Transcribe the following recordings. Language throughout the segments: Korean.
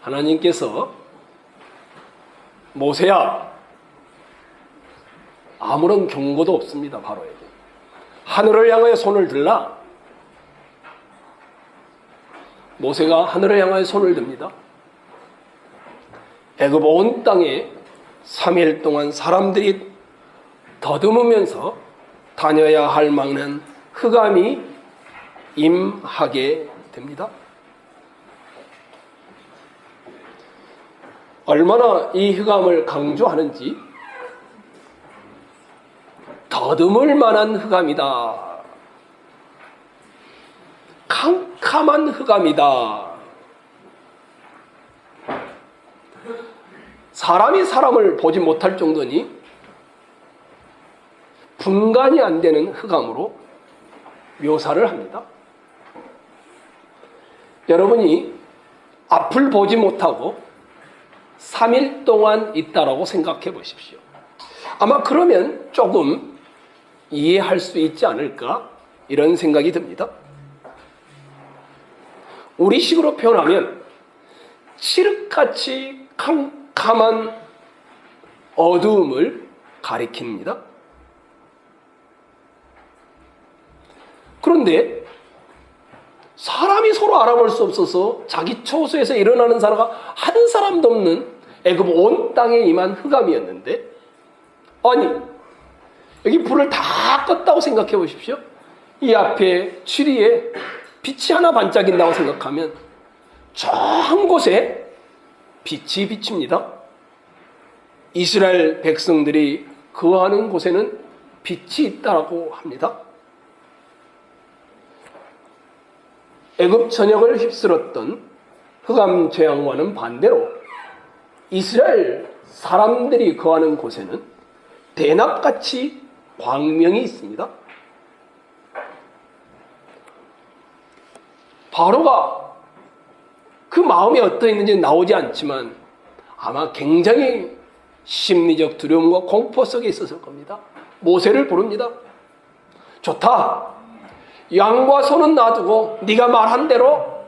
하나님께서 모세야, 아무런 경고도 없습니다. 바로에게 하늘을 향하여 손을 들라. 모세가 하늘을 향하여 손을 듭니다. 애굽 온 땅에 3일 동안 사람들이 더듬으면서 다녀야 할 만한 흑암이 임하게 됩니다. 얼마나 이 흑암을 강조하는지, 더듬을 만한 흑암이다, 캄캄한 흑암이다. 사람이 사람을 보지 못할 정도니 분간이 안 되는 흑암으로 묘사를 합니다. 여러분이 앞을 보지 못하고 3일 동안 있다라고 생각해 보십시오. 아마 그러면 조금 이해할 수 있지 않을까, 이런 생각이 듭니다. 우리식으로 표현하면 칠흑같이 캄캄한 어두움을 가리킵니다. 그런데 사람이 서로 알아볼 수 없어서 자기 처소에서 일어나는 사람가 한 사람도 없는 애굽 온 땅에 임한 흑암이었는데, 아니 여기 불을 다 껐다고 생각해 보십시오. 이 앞에 추리에 빛이 하나 반짝인다고 생각하면 저 한 곳에 빛이 비칩니다. 이스라엘 백성들이 거하는 곳에는 빛이 있다고 합니다. 애굽 전역을 휩쓸었던 흑암 재앙과는 반대로 이스라엘 사람들이 거하는 곳에는 대낮같이 광명이 있습니다. 바로가 그 마음이 어떠했는지 나오지 않지만 아마 굉장히 심리적 두려움과 공포 속에 있었을 겁니다. 모세를 부릅니다. 좋다, 양과 소는 놔두고 네가 말한 대로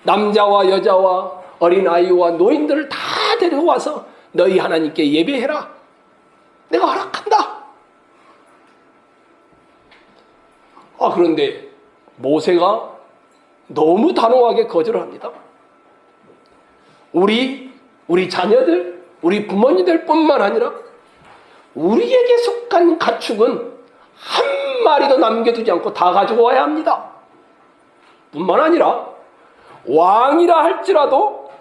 남자와 여자와 어린아이와 노인들을 다 데려와서 너희 하나님께 예배해라. 내가 허락한다. 그런데 모세가 너무 단호하게 거절을 합니다. 우리 자녀들, 우리 부모님들 뿐만 아니라 우리에게 속한 가축은 한 마리도 남겨두지 않고 다 가지고 와야 합니다. 뿐만 아니라 왕이라 할지라도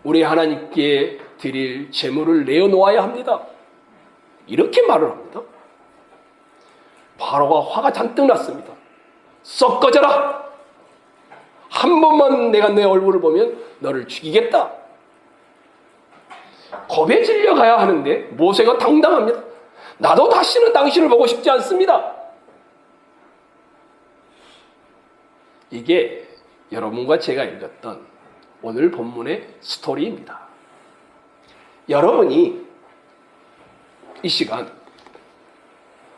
우리 하나님께 드릴 제물을 내어놓아야 합니다. 이렇게 말을 합니다. 바로가 화가 잔뜩 났습니다. 썩 꺼져라. 한 번만 내가 내 얼굴을 보면 너를 죽이겠다. 겁에 질려가야 하는데 모세가 당당합니다. 나도 다시는 당신을 보고 싶지 않습니다. 이게 여러분과 제가 읽었던 오늘 본문의 스토리입니다. 여러분이 이 시간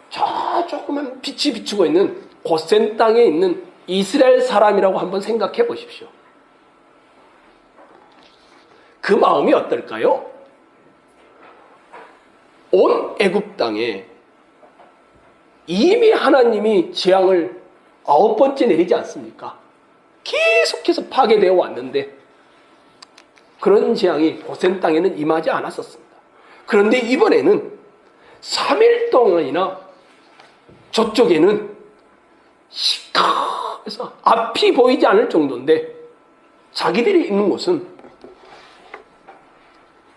저 조그만 빛이 비추고 있는 고센 땅에 있는 이스라엘 사람이라고 한번 생각해 보십시오. 그 마음이 어떨까요? 온 애굽 땅에 이미 하나님이 재앙을 9번째 내리지 않습니까? 계속해서 파괴되어 왔는데 그런 재앙이 고센 땅에는 임하지 않았었습니다. 그런데 이번에는 3일 동안이나 저쪽에는 시커해서 앞이 보이지 않을 정도인데 자기들이 있는 곳은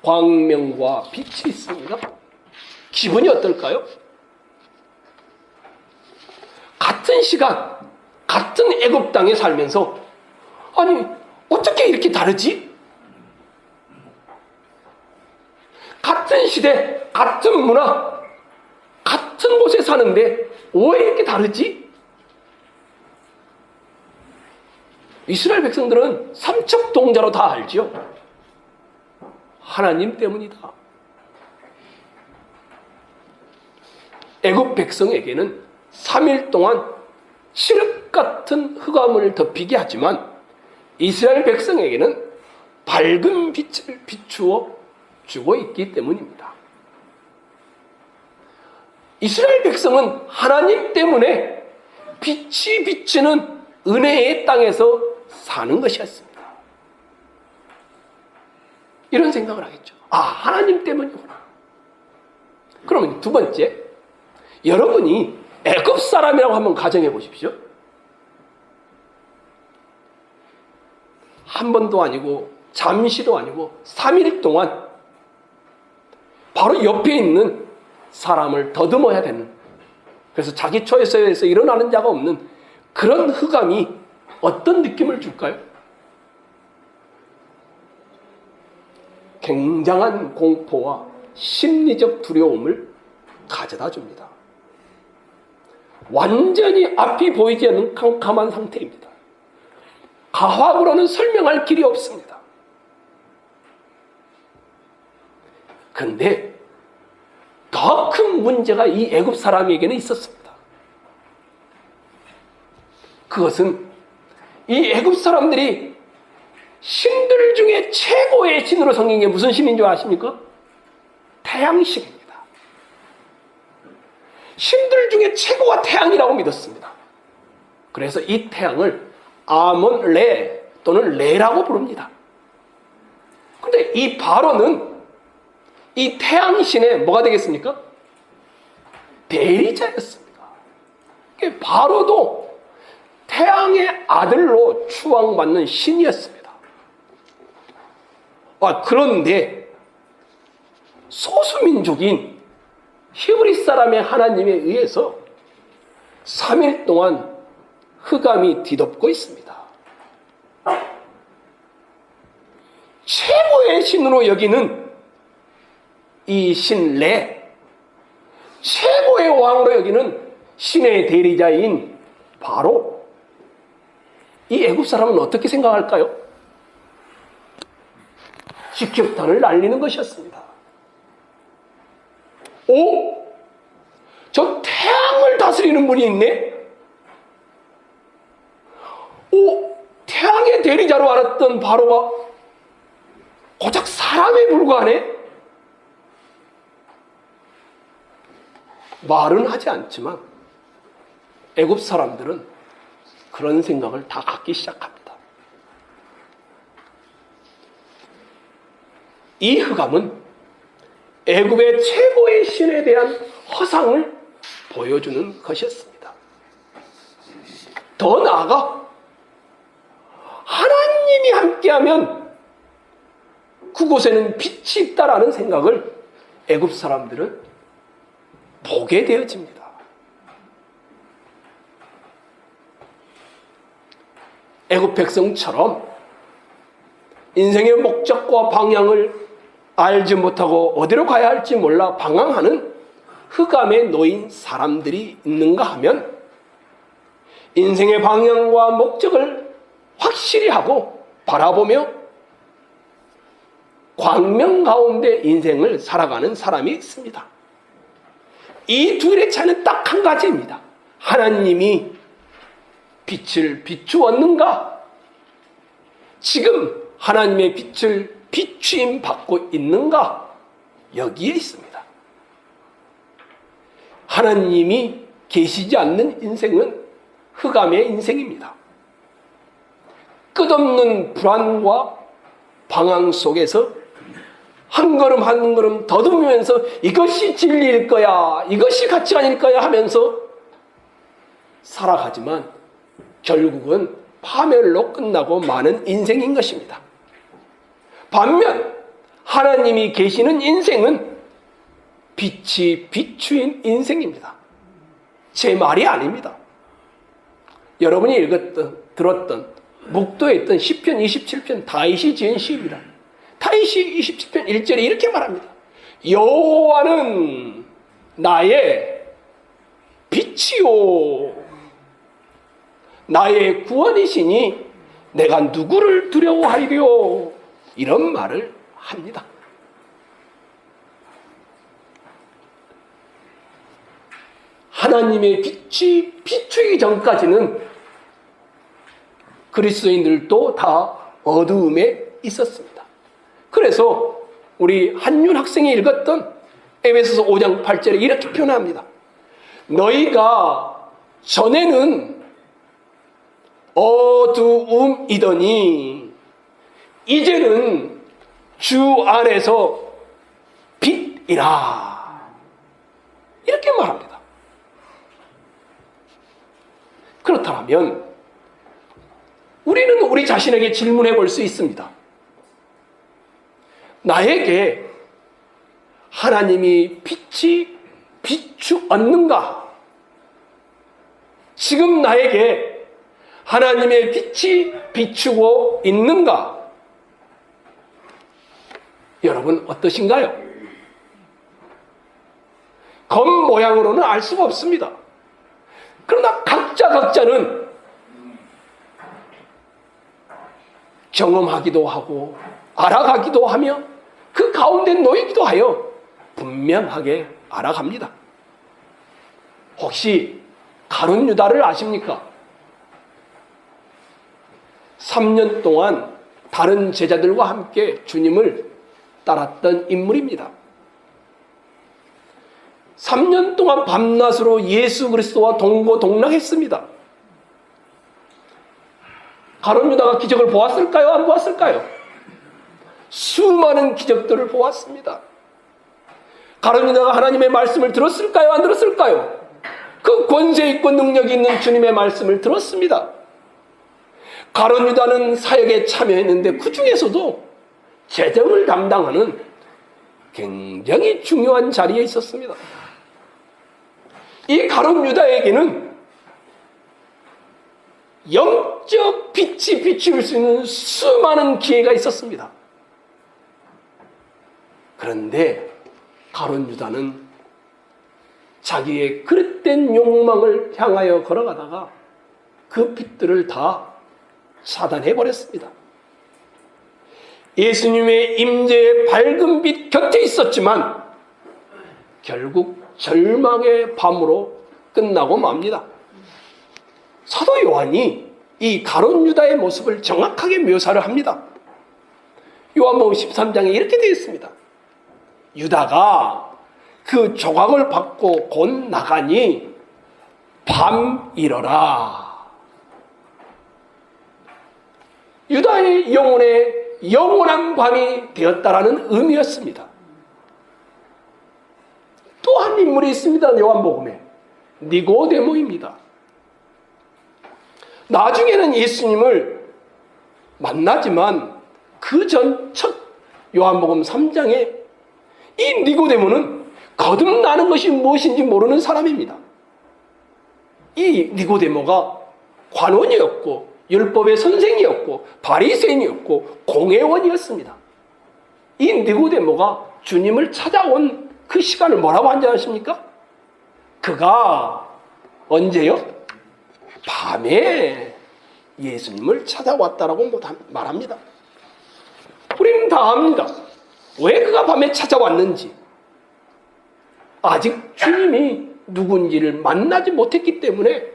광명과 빛이 있습니다. 기분이 어떨까요? 같은 시간, 같은 애굽 땅에 살면서 아니 어떻게 이렇게 다르지? 같은 시대, 같은 문화, 같은 곳에 사는데 왜 이렇게 다르지? 이스라엘 백성들은 삼척동자로 다 알지요. 하나님 때문이다. 애굽 백성에게는 3일 동안 칠흑 같은 흑암을 덮이게 하지만 이스라엘 백성에게는 밝은 빛을 비추어 주고 있기 때문입니다. 이스라엘 백성은 하나님 때문에 빛이 비치는 은혜의 땅에서 사는 것이었습니다. 이런 생각을 하겠죠. 아, 하나님 때문이구나. 그러면 두 번째, 여러분이 애굽 사람이라고 한번 가정해 보십시오. 한 번도 아니고 잠시도 아니고 3일 동안 바로 옆에 있는 사람을 더듬어야 되는, 그래서 자기 처에서 일어나는 자가 없는 그런 흑암이 어떤 느낌을 줄까요? 굉장한 공포와 심리적 두려움을 가져다 줍니다. 완전히 앞이 보이지 않는 캄캄한 상태입니다. 가학으로는 설명할 길이 없습니다. 그런데 더 큰 문제가 이 애굽 사람에게는 있었습니다. 그것은 이 애굽 사람들이 신들 중에 최고의 신으로 섬긴 게 무슨 신인 줄 아십니까? 태양신입니다. 신들 중에 최고가 태양이라고 믿었습니다. 그래서 이 태양을 아몬레 또는 레라고 부릅니다. 그런데 이 바로는 이 태양신의 뭐가 되겠습니까? 대리자였습니다. 바로도 태양의 아들로 추앙받는 신이었습니다. 그런데 소수민족인 히브리 사람의 하나님에 의해서 3일 동안 흑암이 뒤덮고 있습니다. 최고의 신으로 여기는 이 신 레, 최고의 왕으로 여기는 신의 대리자인 바로, 이 애굽 사람은 어떻게 생각할까요? 직격탄을 날리는 것이었습니다. 오? 저 태양을 다스리는 분이 있네? 오? 태양의 대리자로 알았던 바로가 고작 사람에 불과하네? 말은 하지 않지만 애굽 사람들은 그런 생각을 다 갖기 시작합니다. 이 흑암은 애굽의 최고의 신에 대한 허상을 보여주는 것이었습니다. 더 나아가 하나님이 함께하면 그곳에는 빛이 있다라는 생각을 애굽 사람들은 보게 되어집니다. 애굽 백성처럼 인생의 목적과 방향을 알지 못하고 어디로 가야 할지 몰라 방황하는 흑암에 놓인 사람들이 있는가 하면, 인생의 방향과 목적을 확실히 하고 바라보며 광명 가운데 인생을 살아가는 사람이 있습니다. 이 둘의 차이는 딱 한 가지입니다. 하나님이 빛을 비추었는가? 지금 하나님의 빛을 비추임 받고 있는가? 여기에 있습니다. 하나님이 계시지 않는 인생은 흑암의 인생입니다. 끝없는 불안과 방황 속에서 한 걸음 한 걸음 더듬으면서 이것이 진리일 거야, 이것이 가치관일 거야 하면서 살아가지만 결국은 파멸로 끝나고 마는 인생인 것입니다. 반면 하나님이 계시는 인생은 빛이 비추인 인생입니다. 제 말이 아닙니다. 여러분이 읽었던, 들었던, 묵도했던 시편 27편 다윗이 지은 시입니다. 다윗이 27편 1절에 이렇게 말합니다. 여호와는 나의 빛이요 나의 구원이시니 내가 누구를 두려워하리요, 이런 말을 합니다. 하나님의 빛이 비추기 전까지는 그리스도인들도 다 어두움에 있었습니다. 그래서 우리 한윤 학생이 읽었던 에베소서 5장 8절에 이렇게 표현합니다. 너희가 전에는 어두움이더니 이제는 주 안에서 빛이라. 이렇게 말합니다. 그렇다면 우리는 우리 자신에게 질문해 볼 수 있습니다. 나에게 하나님이 빛이 비추었는가? 지금 나에게 하나님의 빛이 비추고 있는가? 여러분 어떠신가요? 겉모양으로는 알 수가 없습니다. 그러나 각자는 경험하기도 하고 알아가기도 하며 그 가운데 놓이기도 하여 분명하게 알아갑니다. 혹시 가룟 유다를 아십니까? 3년 동안 다른 제자들과 함께 주님을 따랐던 인물입니다. 3년 동안 밤낮으로 예수 그리스도와 동고동락했습니다. 가룟 유다가 기적을 보았을까요? 안 보았을까요? 수많은 기적들을 보았습니다. 가룟 유다가 하나님의 말씀을 들었을까요? 안 들었을까요? 그 권세 있고 능력이 있는 주님의 말씀을 들었습니다. 가룟 유다는 사역에 참여했는데 그 중에서도 재정을 담당하는 굉장히 중요한 자리에 있었습니다. 이 가룟 유다에게는 영적 빛이 비출 수 있는 수많은 기회가 있었습니다. 그런데 가룟 유다는 자기의 그릇된 욕망을 향하여 걸어가다가 그 빛들을 다 차단해버렸습니다. 예수님의 임재의 밝은 빛 곁에 있었지만 결국 절망의 밤으로 끝나고 맙니다. 사도 요한이 이 가룟 유다의 모습을 정확하게 묘사를 합니다. 요한복음 13장에 이렇게 되어 있습니다. 유다가 그 조각을 받고 곧 나가니 밤이러라. 유다의 영혼에 영원한 밤이 되었다라는 의미였습니다. 또 한 인물이 있습니다. 요한복음에 니고데모입니다. 나중에는 예수님을 만나지만 그 전 첫 요한복음 3장에 이 니고데모는 거듭나는 것이 무엇인지 모르는 사람입니다. 이 니고데모가 관원이었고 율법의 선생이었고 바리새인이었고 공회원이었습니다. 이 니고데모가 주님을 찾아온 그 시간을 뭐라고 하는지 아십니까? 그가 언제요? 밤에 예수님을 찾아왔다라고 말합니다. 우리는 다 압니다. 왜 그가 밤에 찾아왔는지. 아직 주님이 누군지를 만나지 못했기 때문에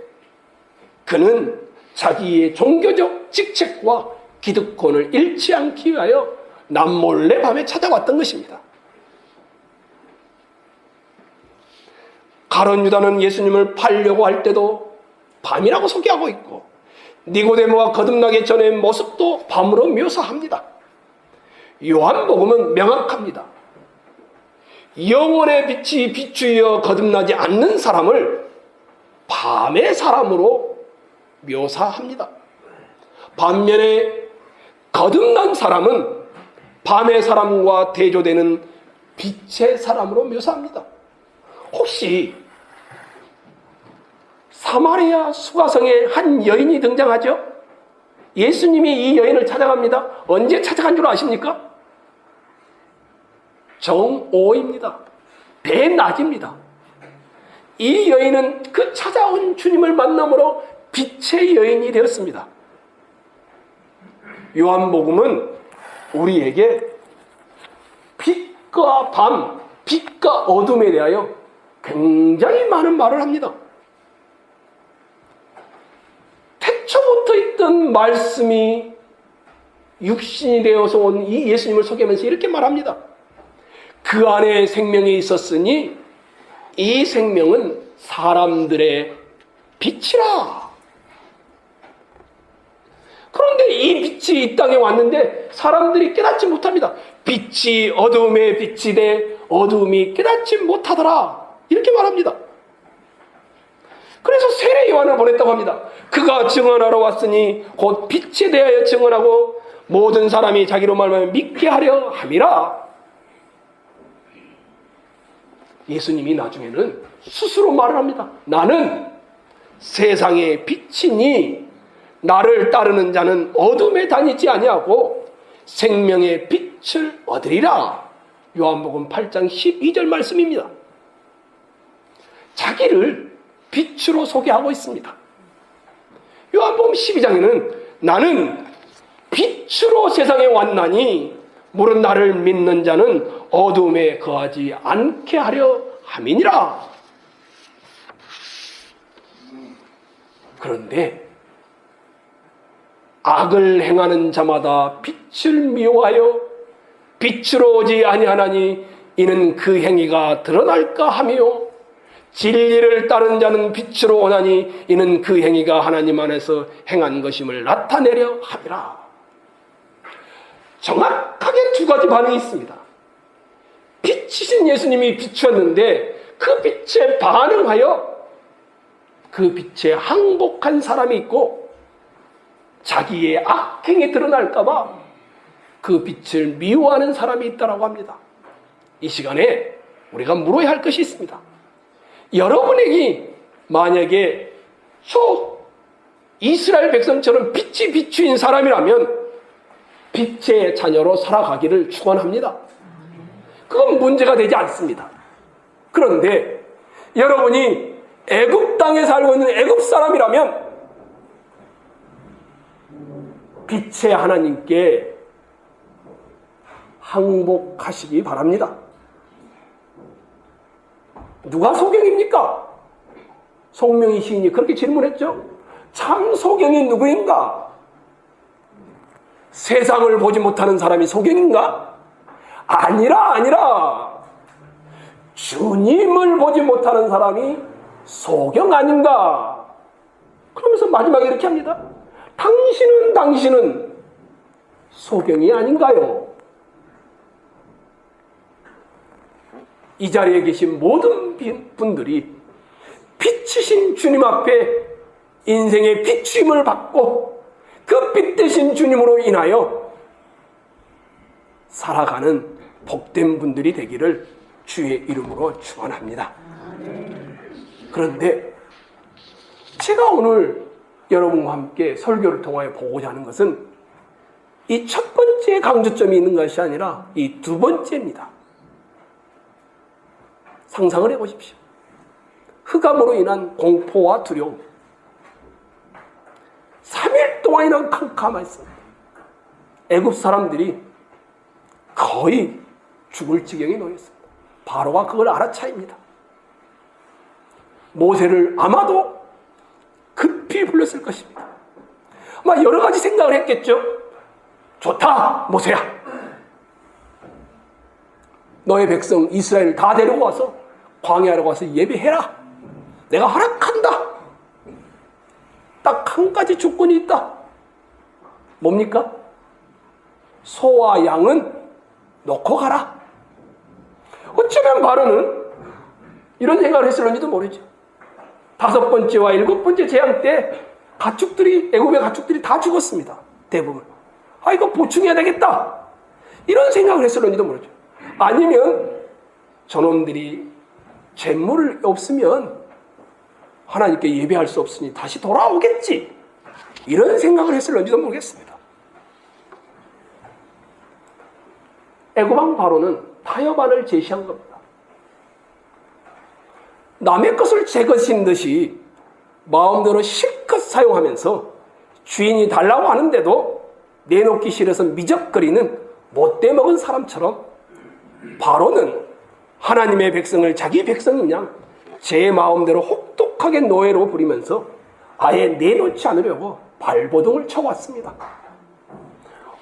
그는 자기의 종교적 직책과 기득권을 잃지 않기 위하여 남몰래 밤에 찾아왔던 것입니다. 가룟 유다는 예수님을 팔려고 할 때도 밤이라고 소개하고 있고 니고데모가 거듭나기 전의 모습도 밤으로 묘사합니다. 요한복음은 명확합니다. 영혼의 빛이 비추어 거듭나지 않는 사람을 밤의 사람으로 묘사합니다. 반면에 거듭난 사람은 밤의 사람과 대조되는 빛의 사람으로 묘사합니다. 혹시 사마리아 수가성에 한 여인이 등장하죠? 예수님이 이 여인을 찾아갑니다. 언제 찾아간 줄 아십니까? 정오입니다. 대낮입니다. 이 여인은 그 찾아온 주님을 만남으로 빛의 여인이 되었습니다. 요한복음은 우리에게 빛과 밤, 빛과 어둠에 대하여 굉장히 많은 말을 합니다. 태초부터 있던 말씀이 육신이 되어서 온 이 예수님을 소개하면서 이렇게 말합니다. 그 안에 생명이 있었으니 이 생명은 사람들의 빛이라. 그런데 이 빛이 이 땅에 왔는데 사람들이 깨닫지 못합니다. 빛이 어두움에 빛이 돼 어두움이 깨닫지 못하더라. 이렇게 말합니다. 그래서 세례 요한을 보냈다고 합니다. 그가 증언하러 왔으니 곧 빛에 대하여 증언하고 모든 사람이 자기로 말하며 믿게 하려 함이라. 예수님이 나중에는 스스로 말을 합니다. 나는 세상의 빛이니 나를 따르는 자는 어둠에 다니지 아니하고 생명의 빛을 얻으리라. 요한복음 8장 12절 말씀입니다. 자기를 빛으로 소개하고 있습니다. 요한복음 12장에는 나는 빛으로 세상에 왔나니 물은 나를 믿는 자는 어둠에 거하지 않게 하려 함이니라. 그런데 악을 행하는 자마다 빛을 미워하여 빛으로 오지 아니하나니 이는 그 행위가 드러날까 하며 진리를 따른 자는 빛으로 오나니 이는 그 행위가 하나님 안에서 행한 것임을 나타내려 함이라. 정확하게 두 가지 반응이 있습니다. 빛이신 예수님이 비추었는데 그 빛에 반응하여 그 빛에 항복한 사람이 있고 자기의 악행이 드러날까봐 그 빛을 미워하는 사람이 있다고 합니다. 이 시간에 우리가 물어야 할 것이 있습니다. 여러분에게 만약에 이스라엘 백성처럼 빛이 비추인 사람이라면 빛의 자녀로 살아가기를 축원합니다. 그건 문제가 되지 않습니다. 그런데 여러분이 애굽 땅에 살고 있는 애굽 사람이라면 빛의 하나님께 항복하시기 바랍니다. 누가 소경입니까? 송명희 시인이 그렇게 질문했죠. 참 소경이 누구인가? 세상을 보지 못하는 사람이 소경인가? 아니라 주님을 보지 못하는 사람이 소경 아닌가? 그러면서 마지막에 이렇게 합니다. 당신은 소경이 아닌가요? 이 자리에 계신 모든 분들이 빛이신 주님 앞에 인생의 비추임을 받고 그 빛 대신 주님으로 인하여 살아가는 복된 분들이 되기를 주의 이름으로 축원합니다. 그런데 제가 오늘 여러분과 함께 설교를 통하여 보고자 하는 것은 이 첫 번째 강조점이 있는 것이 아니라 이 두 번째입니다. 상상을 해보십시오. 흑암으로 인한 공포와 두려움. 3일 동안이나 캄캄했습니다. 애굽 사람들이 거의 죽을 지경에 놓였습니다. 바로가 그걸 알아차립니다. 모세를 아마도 급히 불렀을 것입니다. 아마 여러 가지 생각을 했겠죠. 좋다, 모세야. 너의 백성 이스라엘을 다 데리고 와서 광야로 가서 예배해라. 내가 허락한다. 딱 한 가지 조건이 있다. 뭡니까? 소와 양은 놓고 가라. 어쩌면 바로는 이런 생각을 했을런지도 모르죠. 5번째와 7번째 재앙 때 애굽의 가축들이 다 죽었습니다. 대부분. 이거 보충해야 되겠다. 이런 생각을 했을런지도 모르죠. 아니면 저놈들이 재물이 없으면 하나님께 예배할 수 없으니 다시 돌아오겠지. 이런 생각을 했을런지도 모르겠습니다. 애굽왕 바로는 타협안을 제시한 겁니다. 남의 것을 제 것인 듯이 마음대로 실컷 사용하면서 주인이 달라고 하는데도 내놓기 싫어서 미적거리는 못돼 먹은 사람처럼 바로는 하나님의 백성을 자기 백성인 양 제 마음대로 혹독하게 노예로 부리면서 아예 내놓지 않으려고 발버둥을 쳐왔습니다.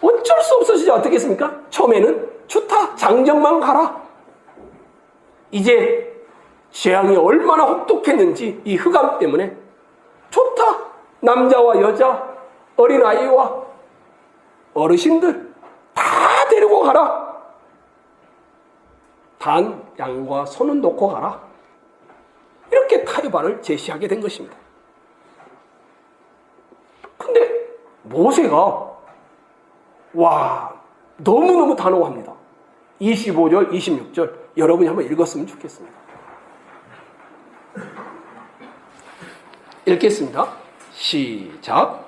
어쩔 수 없어서 어떻게 했습니까? 처음에는 좋다, 장정만 가라. 이제 재앙이 얼마나 혹독했는지 이 흑암 때문에 좋다, 남자와 여자, 어린아이와 어르신들 다 데리고 가라. 단 양과 소는 놓고 가라. 이렇게 타협안을 제시하게 된 것입니다. 근데 모세가 너무너무 단호합니다. 25절, 26절 여러분이 한번 읽었으면 좋겠습니다. 읽겠습니다. 시작.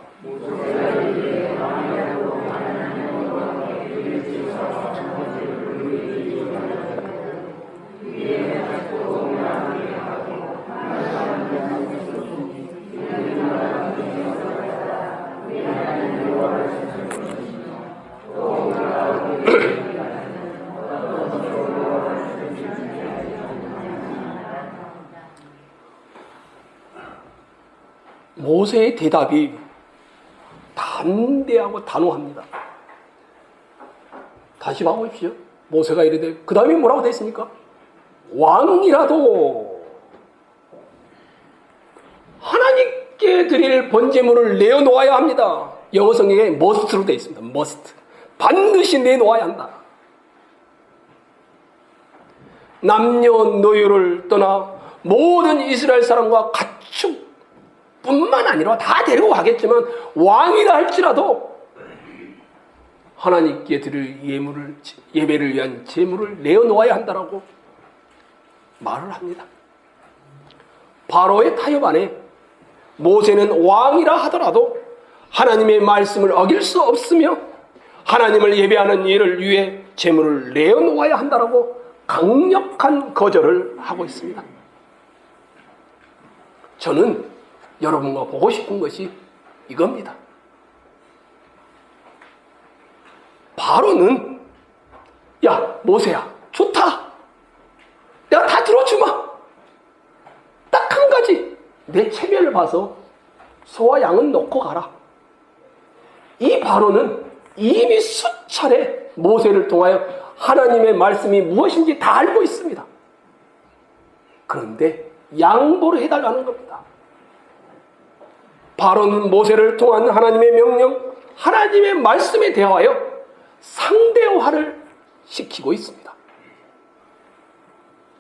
모세의 대답이 담대하고 단호합니다. 다시 봐보십시오. 모세가 이르되, 그 다음에 뭐라고 됐습니까? 왕이라도 하나님께 드릴 번제물을 내어놓아야 합니다. 영어 성경에 must로 되어 있습니다. must. 반드시 내놓아야 한다. 남녀노소를 떠나 모든 이스라엘 사람과 가축 뿐만 아니라 다 데리고 가겠지만 왕이라 할지라도 하나님께 드릴 예배를 위한 제물을 내어놓아야 한다라고 말을 합니다. 바로의 타협 안에 모세는 왕이라 하더라도 하나님의 말씀을 어길 수 없으며 하나님을 예배하는 일을 위해 제물을 내어놓아야 한다라고 강력한 거절을 하고 있습니다. 저는 여러분과 보고 싶은 것이 이겁니다. 바로는 야 모세야 좋다, 내가 다 들어주마, 딱 한 가지 내 체면을 봐서 소와 양은 놓고 가라. 이 바로는 이미 수차례 모세를 통하여 하나님의 말씀이 무엇인지 다 알고 있습니다. 그런데 양보를 해달라는 겁니다. 바로는 모세를 통한 하나님의 명령, 하나님의 말씀에 대하여 상대화를 시키고 있습니다.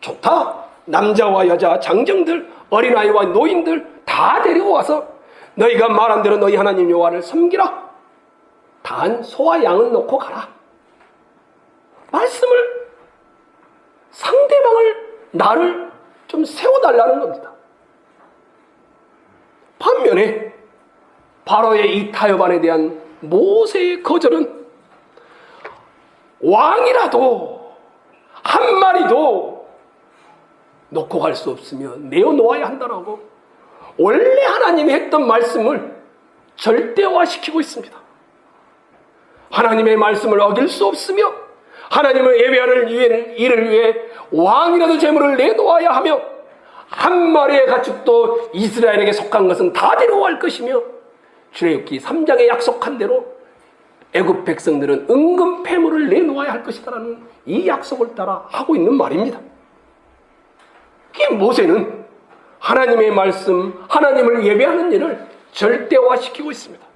좋다, 남자와 여자, 장정들, 어린아이와 노인들 다 데리고 와서 너희가 말한 대로 너희 하나님 여호와를 섬기라. 단 소와 양은 놓고 가라. 말씀을, 상대방을, 나를 좀 세워달라는 겁니다. 반면에 바로의 이 타협안에 대한 모세의 거절은 왕이라도 한 마리도 놓고 갈 수 없으며 내어놓아야 한다라고 원래 하나님이 했던 말씀을 절대화시키고 있습니다. 하나님의 말씀을 어길 수 없으며 하나님을 예배하는 일을 위해 왕이라도 제물을 내놓아야 하며 한 마리의 가축도 이스라엘에게 속한 것은 다 데려갈 것이며 출애굽기 3장에 약속한 대로 애굽 백성들은 은금 폐물을 내놓아야 할 것이다라는 이 약속을 따라 하고 있는 말입니다. 이 모세는 하나님의 말씀, 하나님을 예배하는 일을 절대화시키고 있습니다.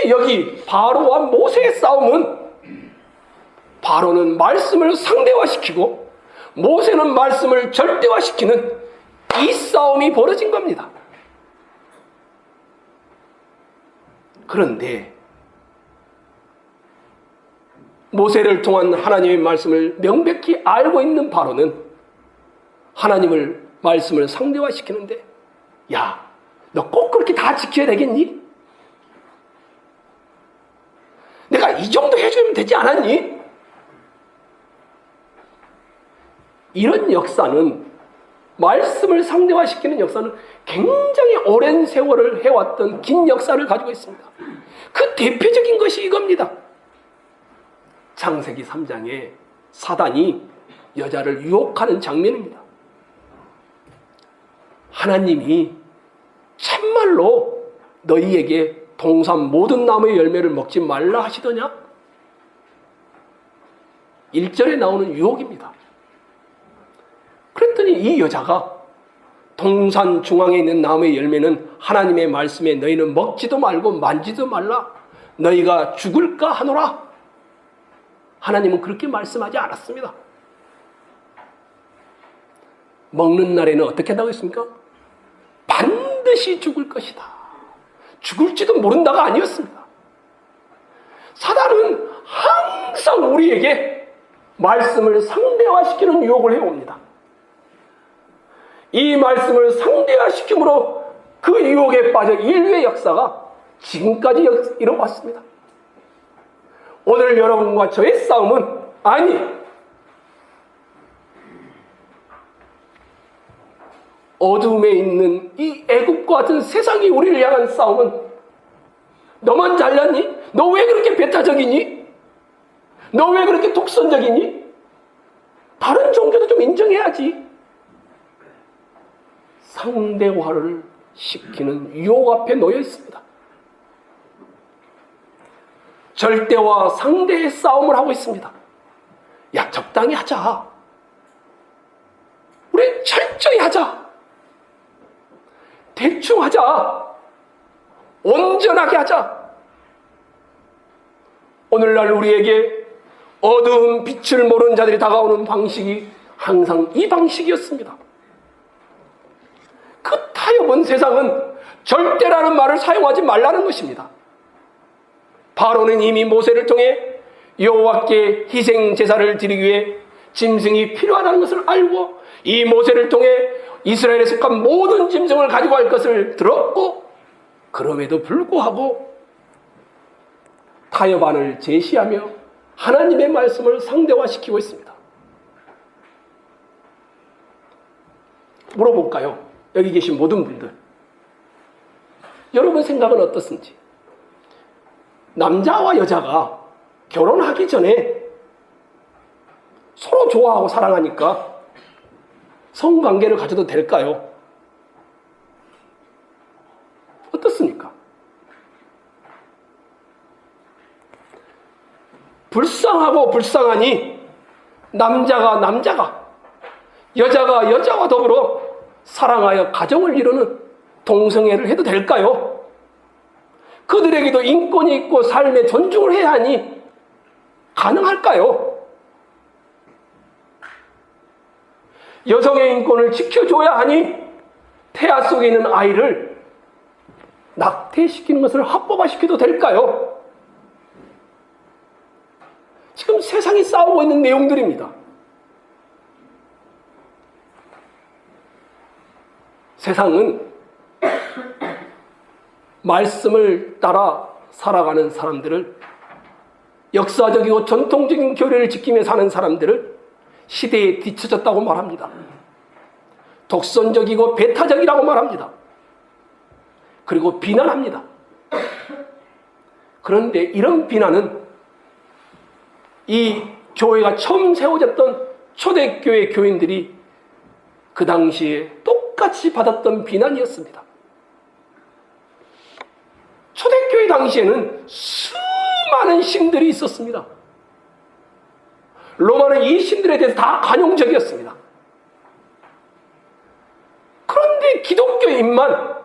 여기 바로와 모세의 싸움은 바로는 말씀을 상대화시키고 모세는 말씀을 절대화시키는 이 싸움이 벌어진 겁니다. 그런데 모세를 통한 하나님의 말씀을 명백히 알고 있는 바로는 하나님을 말씀을 상대화시키는데 야, 너 꼭 그렇게 다 지켜야 되겠니? 내가 이 정도 해주면 되지 않았니? 이런 역사는, 말씀을 상대화시키는 역사는 굉장히 오랜 세월을 해왔던 긴 역사를 가지고 있습니다. 그 대표적인 것이 이겁니다. 창세기 3장에 사단이 여자를 유혹하는 장면입니다. 하나님이 참말로 너희에게 동산 모든 나무의 열매를 먹지 말라 하시더냐? 1절에 나오는 유혹입니다. 그랬더니 이 여자가 동산 중앙에 있는 나무의 열매는 하나님의 말씀에 너희는 먹지도 말고 만지도 말라. 너희가 죽을까 하노라. 하나님은 그렇게 말씀하지 않았습니다. 먹는 날에는 어떻게 한다고 했습니까? 반드시 죽을 것이다. 죽을지도 모른다가 아니었습니다. 사단은 항상 우리에게 말씀을 상대화시키는 유혹을 해옵니다. 이 말씀을 상대화시킴으로 그 유혹에 빠져 인류의 역사가 지금까지 이뤄왔습니다. 오늘 여러분과 저의 싸움은 어둠에 있는 이 애국과 같은 세상이 우리를 향한 싸움은 너만 잘났니? 너 왜 그렇게 배타적이니? 너 왜 그렇게 독선적이니? 다른 종교도 좀 인정해야지. 상대화를 시키는 유혹 앞에 놓여 있습니다. 절대와 상대의 싸움을 하고 있습니다. 야, 적당히 하자. 우리 철저히 하자. 대충 하자. 온전하게 하자. 오늘날 우리에게 어두운 빛을 모르는 자들이 다가오는 방식이 항상 이 방식이었습니다. 그 타협은 세상은 절대라는 말을 사용하지 말라는 것입니다. 바로는 이미 모세를 통해 여호와께 희생 제사를 드리기 위해 짐승이 필요하다는 것을 알고 이 모세를 통해 이스라엘에 속한 모든 짐승을 가지고 갈 것을 들었고, 그럼에도 불구하고 타협안을 제시하며 하나님의 말씀을 상대화시키고 있습니다. 물어볼까요? 여기 계신 모든 분들, 여러분 생각은 어떻습니까? 남자와 여자가 결혼하기 전에 서로 좋아하고 사랑하니까 성관계를 가져도 될까요? 어떻습니까? 불쌍하고 불쌍하니 남자가 여자가 여자와 더불어 사랑하여 가정을 이루는 동성애를 해도 될까요? 그들에게도 인권이 있고 삶의 존중을 해야 하니 가능할까요? 여성의 인권을 지켜줘야 하니 태아 속에 있는 아이를 낙태시키는 것을 합법화시켜도 될까요? 지금 세상이 싸우고 있는 내용들입니다. 세상은 말씀을 따라 살아가는 사람들을, 역사적이고 전통적인 교리를 지키며 사는 사람들을 시대에 뒤처졌다고 말합니다. 독선적이고 배타적이라고 말합니다. 그리고 비난합니다. 그런데 이런 비난은 이 교회가 처음 세워졌던 초대교회 교인들이 그 당시에 똑같이 받았던 비난이었습니다. 초대교회 당시에는 수많은 신들이 있었습니다. 로마는 이 신들에 대해서 다 관용적이었습니다. 그런데 기독교인만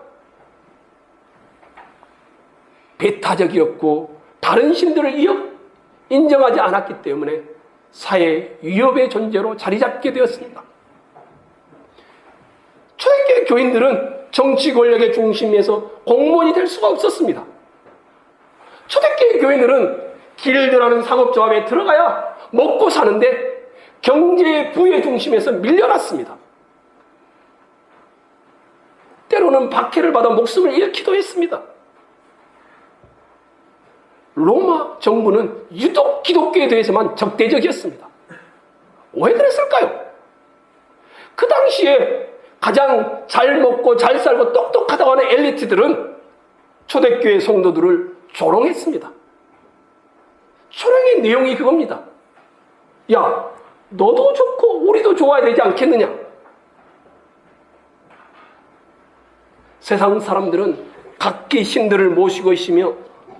배타적이었고 다른 신들을 인정하지 않았기 때문에 사회 위협의 존재로 자리 잡게 되었습니다. 초대교회 교인들은 정치 권력의 중심에서 공무원이 될 수가 없었습니다. 초대교회 교인들은 길드라는 상업조합에 들어가야 먹고 사는데 경제의 부의 중심에서 밀려났습니다. 때로는 박해를 받아 목숨을 잃기도 했습니다. 로마 정부는 유독 기독교에 대해서만 적대적이었습니다. 왜 그랬을까요? 그 당시에 가장 잘 먹고 잘 살고 똑똑하다고 하는 엘리트들은 초대교회 성도들을 조롱했습니다. 조롱의 내용이 그겁니다. 야, 너도 좋고 우리도 좋아야 되지 않겠느냐? 세상 사람들은 각기 신들을 모시고 있으며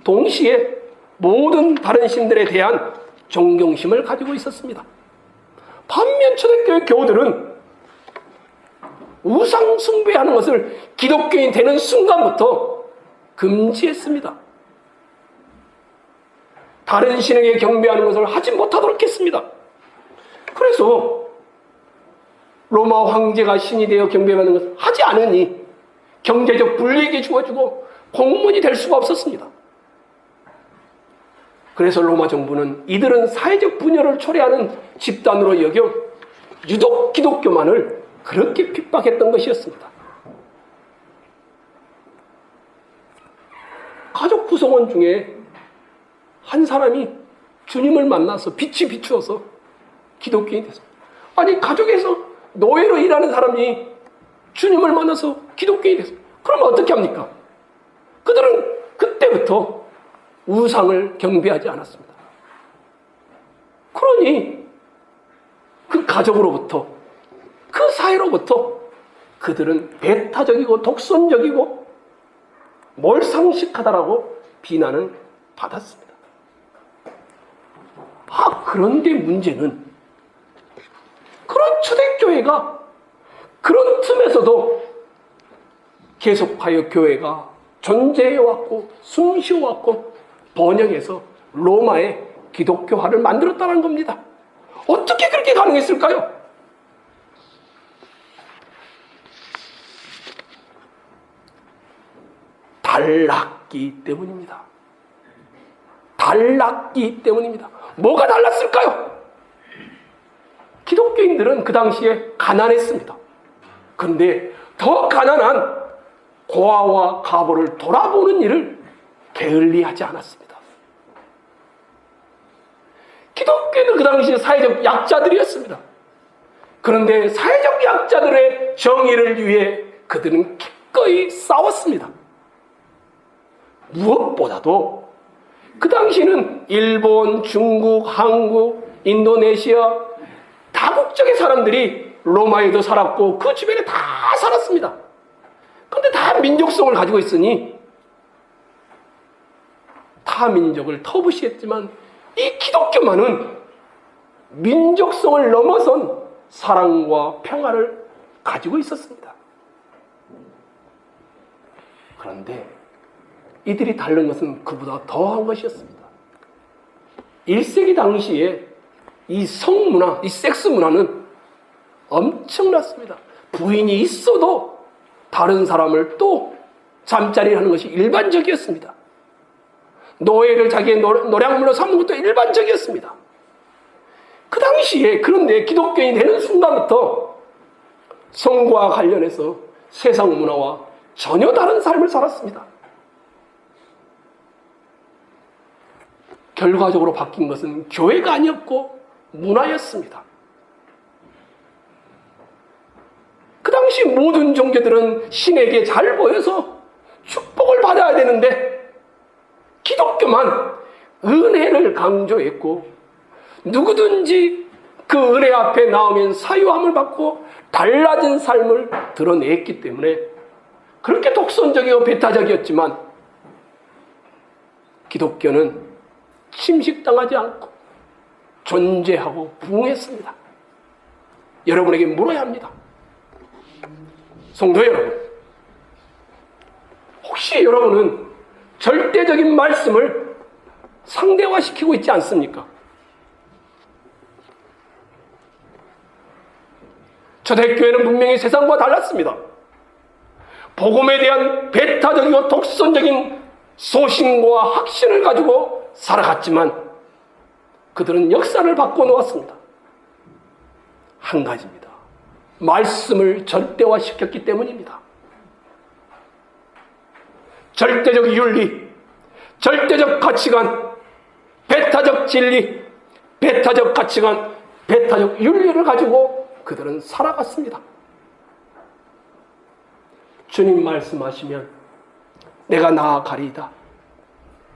동시에 모든 다른 신들에 대한 존경심을 가지고 있었습니다. 반면 초대교회 교우들은 우상 숭배하는 것을 기독교인 되는 순간부터 금지했습니다. 다른 신에게 경배하는 것을 하지 못하도록 했습니다. 그래서 로마 황제가 신이 되어 경배하는 것을 하지 않으니 경제적 불이익이 주어지고 공무원이 될 수가 없었습니다. 그래서 로마 정부는 이들은 사회적 분열을 초래하는 집단으로 여겨 유독 기독교만을 그렇게 핍박했던 것이었습니다. 가족 구성원 중에 한 사람이 주님을 만나서 빛이 비추어서 기독교인이 됐습니다. 아니, 가족에서 노예로 일하는 사람이 주님을 만나서 기독교인이 됐습니다. 그러면 어떻게 합니까? 그들은 그때부터 우상을 경배하지 않았습니다. 그러니 그 가족으로부터, 그 사회로부터 그들은 배타적이고 독선적이고 몰상식하다라고 비난을 받았습니다. 그런데 문제는 그런 초대교회가 그런 틈에서도 계속하여 교회가 존재해왔고 숨쉬어왔고 번영해서 로마의 기독교화를 만들었다는 겁니다. 어떻게 그렇게 가능했을까요? 달랐기 때문입니다. 달랐기 때문입니다. 뭐가 달랐을까요? 기독교인들은 그 당시에 가난했습니다. 그런데 더 가난한 고아와 가보를 돌아보는 일을 게을리하지 않았습니다. 기독교인은 그 당시에 사회적 약자들이었습니다. 그런데 사회적 약자들의 정의를 위해 그들은 기꺼이 싸웠습니다. 무엇보다도 그 당시는 일본, 중국, 한국, 인도네시아 다국적의 사람들이 로마에도 살았고 그 주변에 다 살았습니다. 그런데 다 민족성을 가지고 있으니 타 민족을 터부시했지만 이 기독교만은 민족성을 넘어선 사랑과 평화를 가지고 있었습니다. 그런데 이들이 다른 것은 그보다 더한 것이었습니다. 1세기 당시에 이 성문화, 이 섹스 문화는 엄청났습니다. 부인이 있어도 다른 사람을 또 잠자리 하는 것이 일반적이었습니다. 노예를 자기의 노량물로 삼는 것도 일반적이었습니다. 그 당시에 그런데 기독교인이 되는 순간부터 성과 관련해서 세상 문화와 전혀 다른 삶을 살았습니다. 결과적으로 바뀐 것은 교회가 아니었고 문화였습니다. 그 당시 모든 종교들은 신에게 잘 보여서 축복을 받아야 되는데 기독교만 은혜를 강조했고 누구든지 그 은혜 앞에 나오면 사유함을 받고 달라진 삶을 드러냈기 때문에 그렇게 독선적이고 배타적이었지만 기독교는 침식당하지 않고 존재하고 부흥했습니다. 여러분에게 물어야 합니다. 성도 여러분, 혹시 여러분은 절대적인 말씀을 상대화시키고 있지 않습니까? 초대교회는 분명히 세상과 달랐습니다. 복음에 대한 배타적이고 독선적인 소신과 확신을 가지고 살아갔지만 그들은 역사를 바꿔놓았습니다. 한 가지입니다. 말씀을 절대화시켰기 때문입니다. 절대적 윤리, 절대적 가치관, 배타적 진리, 배타적 가치관, 배타적 윤리를 가지고 그들은 살아갔습니다. 주님 말씀하시면 내가 나아가리이다.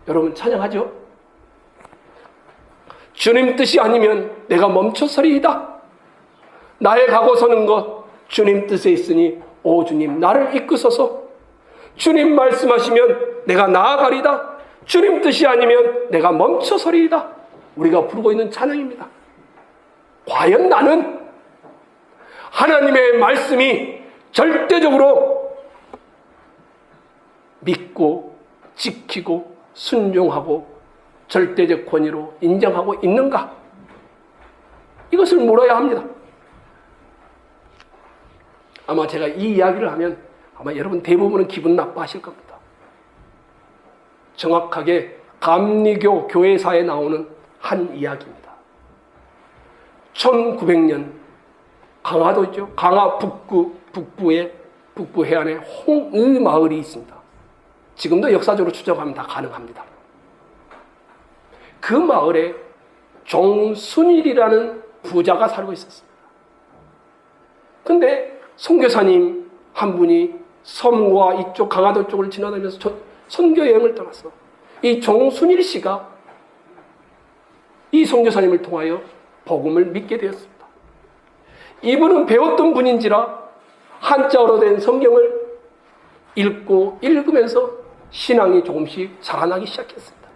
여러분 찬양하죠? 주님 뜻이 아니면 내가 멈춰서리이다. 나의 가고 서는 것 주님 뜻에 있으니 오 주님 나를 이끄소서. 주님 말씀하시면 내가 나아가리이다. 주님 뜻이 아니면 내가 멈춰서리이다. 우리가 부르고 있는 찬양입니다. 과연 나는 하나님의 말씀이 절대적으로 믿고 지키고 순종하고 절대적 권위로 인정하고 있는가? 이것을 물어야 합니다. 아마 제가 이 이야기를 하면 아마 여러분 대부분은 기분 나빠하실 겁니다. 정확하게 감리교 교회사에 나오는 한 이야기입니다. 1900년 강화도 있죠. 강화 북부에 북부 해안에 홍의 마을이 있습니다. 지금도 역사적으로 추적하면 다 가능합니다. 그 마을에 종순일이라는 부자가 살고 있었습니다. 근데 선교사님 한 분이 섬과 이쪽 강화도 쪽을 지나다니면서 선교 여행을 떠났어. 이 종순일 씨가 이 선교사님을 통하여 복음을 믿게 되었습니다. 이분은 배웠던 분인지라 한자어로 된 성경을 읽으면서 신앙이 조금씩 자라나기 시작했습니다.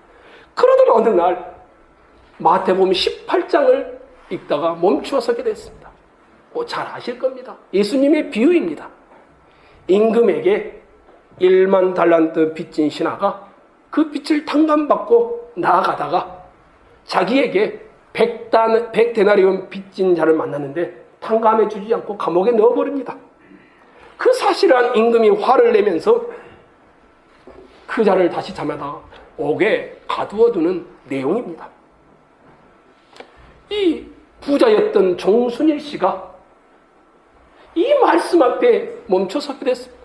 그러던 어느 날 마태복음 18장을 읽다가 멈추어 서게 됐습니다. 잘 아실 겁니다. 예수님의 비유입니다. 임금에게 1만 달란트 빚진 신하가 그 빚을 탕감받고 나아가다가 자기에게 100데나리온 빚진 자를 만났는데 탕감해 주지 않고 감옥에 넣어버립니다. 그 사실을 한 임금이 화를 내면서 그 자를 다시 잡아다가 옥에 가두어두는 내용입니다. 이 부자였던 종순일 씨가 이 말씀 앞에 멈춰서게 됐습니다.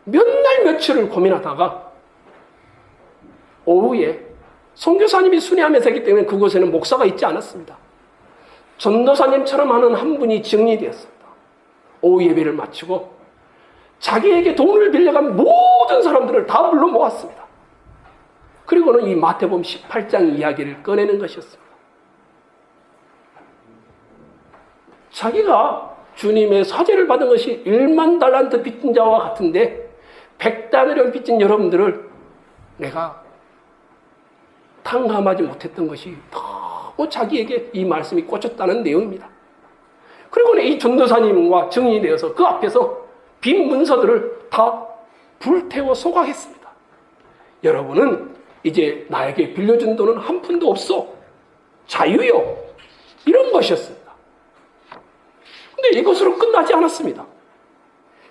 몇 날 며칠을 고민하다가 오후에 선교사님이 순회하면서 했기 때문에 그곳에는 목사가 있지 않았습니다. 전도사님처럼 하는 한 분이 증인되었습니다. 오후 예배를 마치고 자기에게 돈을 빌려간 모든 사람들을 다 불러 모았습니다. 그리고는 이 마태복음 18장 이야기를 꺼내는 것이었습니다. 자기가 주님의 사죄를 받은 것이 1만 달란트 빚진 자와 같은데 100데나리온 빚진 여러분들을 내가 탕감하지 못했던 것이 너무 자기에게 이 말씀이 꽂혔다는 내용입니다. 그리고는 이 전도사님과 증인이 되어서 그 앞에서 빈 문서들을 다 불태워 소각했습니다. 여러분은 이제 나에게 빌려준 돈은 한 푼도 없어. 자유요. 이런 것이었습니다. 근데 이것으로 끝나지 않았습니다.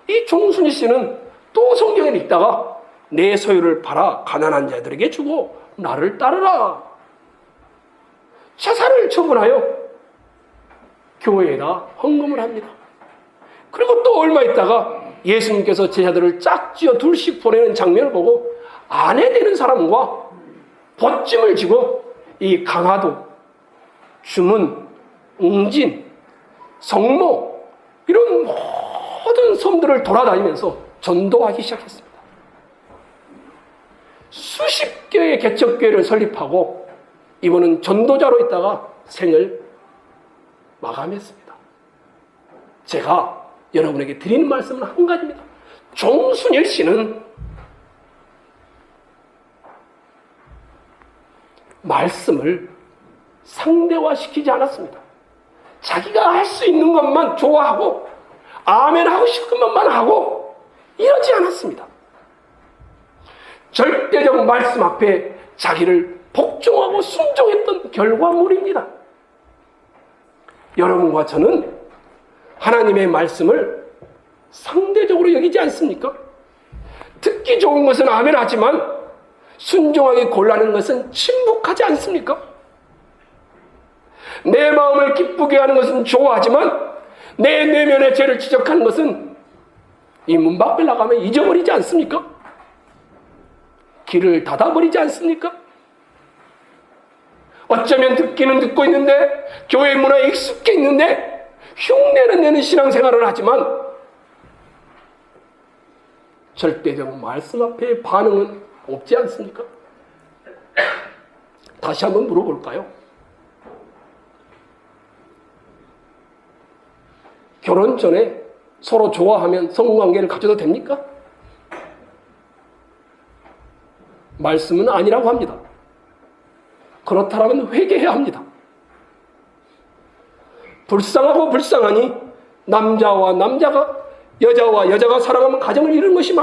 이 종순이 씨는 또 성경을 읽다가 내 소유를 팔아 가난한 자들에게 주고 나를 따르라. 자산을 처분하여 교회에다 헌금을 합니다. 그리고 또 얼마 있다가 예수님께서 제자들을 짝지어 둘씩 보내는 장면을 보고 아내 되는 사람과 벗짐을 지고 이 강화도, 주문, 웅진, 성모 이런 모든 섬들을 돌아다니면서 전도하기 시작했습니다. 수십 개의 개척교회를 설립하고 이분은 전도자로 있다가 생을 마감했습니다. 제가 여러분에게 드리는 말씀은 한 가지입니다. 종순일 씨는 말씀을 상대화시키지 않았습니다. 자기가 할 수 있는 것만 좋아하고 아멘 하고 싶은 것만 하고 이러지 않았습니다. 절대적 말씀 앞에 자기를 복종하고 순종했던 결과물입니다. 여러분과 저는 하나님의 말씀을 상대적으로 여기지 않습니까? 듣기 좋은 것은 아멘 하지만 순종하기 곤란한 것은 침묵하지 않습니까? 내 마음을 기쁘게 하는 것은 좋아하지만 내 내면의 죄를 지적하는 것은 이 문 밖을 나가면 잊어버리지 않습니까? 길을 닫아버리지 않습니까? 어쩌면 듣기는 듣고 있는데 교회 문화에 익숙해 있는데 흉내는 내는 신앙생활을 하지만 절대적 말씀 앞에 반응은 없지 않습니까? 다시 한번 물어볼까요? 결혼 전에 서로 좋아하면 성관계를 가져도 됩니까? 말씀은 아니라고 합니다. 그렇다면 회개해야 합니다. 불쌍하고 불쌍하니 남자와 남자가, 여자와 여자가 사랑하면 가정을 이루는 것이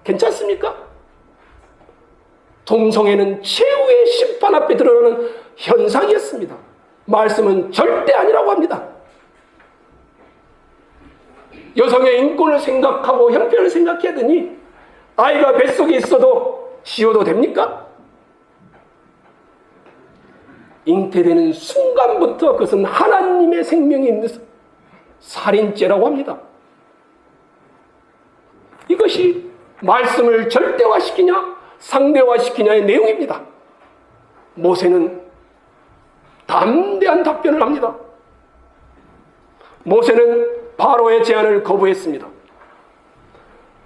괜찮습니까? 동성애는 최후의 심판 앞에 드러나는 현상이었습니다. 말씀은 절대 아니라고 합니다. 여성의 인권을 생각하고 형편을 생각해야 되니 아이가 뱃속에 있어도 지워도 됩니까? 잉태되는 순간부터 그것은 하나님의 생명이 있는 살인죄라고 합니다. 이것이 말씀을 절대화시키냐 상대화시키냐의 내용입니다. 모세는 담대한 답변을 합니다. 모세는 바로의 제안을 거부했습니다.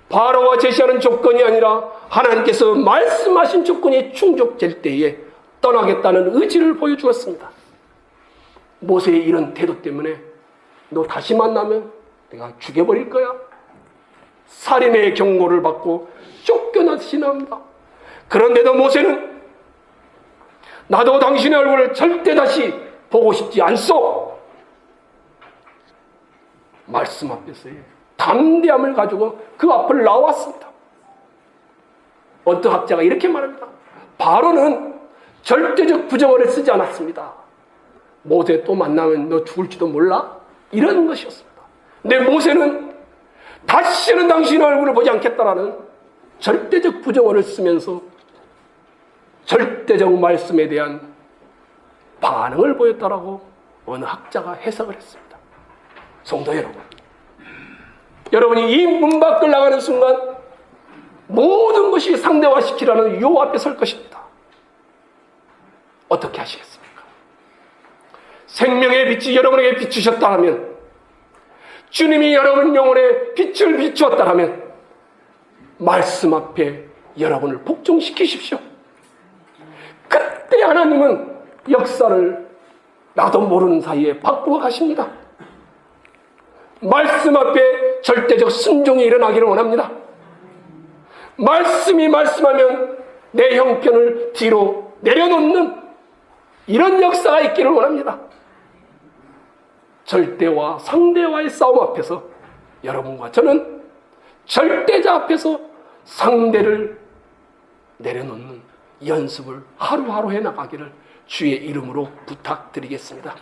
바로가 제시하는 조건이 아니라 하나님께서 말씀하신 조건이 충족될 때에 떠나겠다는 의지를 보여주었습니다. 모세의 이런 태도 때문에 너 다시 만나면 내가 죽여버릴 거야. 살인의 경고를 받고 쫓겨나듯이 나옵니다. 그런데도 모세는 나도 당신의 얼굴을 절대 다시 보고 싶지 않소. 말씀 앞에서의 담대함을 가지고 그 앞을 나왔습니다. 어떤 학자가 이렇게 말합니다. 바로는 절대적 부정어를 쓰지 않았습니다. 모세 또 만나면 너 죽을지도 몰라? 이런 것이었습니다. 근데 모세는 다시는 당신의 얼굴을 보지 않겠다라는 절대적 부정어를 쓰면서 절대적 말씀에 대한 반응을 보였다라고 어느 학자가 해석을 했습니다. 성도 여러분, 여러분이 이 문 밖을 나가는 순간 모든 것이 상대화시키라는 유혹 앞에 설 것입니다. 어떻게 하시겠습니까? 생명의 빛이 여러분에게 비추셨다면, 주님이 여러분 영혼에 빛을 비추었다면 말씀 앞에 여러분을 복종시키십시오. 그때 하나님은 역사를 나도 모르는 사이에 바꾸어 가십니다. 말씀 앞에 절대적 순종이 일어나기를 원합니다. 말씀이 말씀하면 내 형편을 뒤로 내려놓는 이런 역사가 있기를 원합니다. 절대와 상대와의 싸움 앞에서 여러분과 저는 절대자 앞에서 상대를 내려놓는 연습을 하루하루 해나가기를 주의 이름으로 부탁드리겠습니다.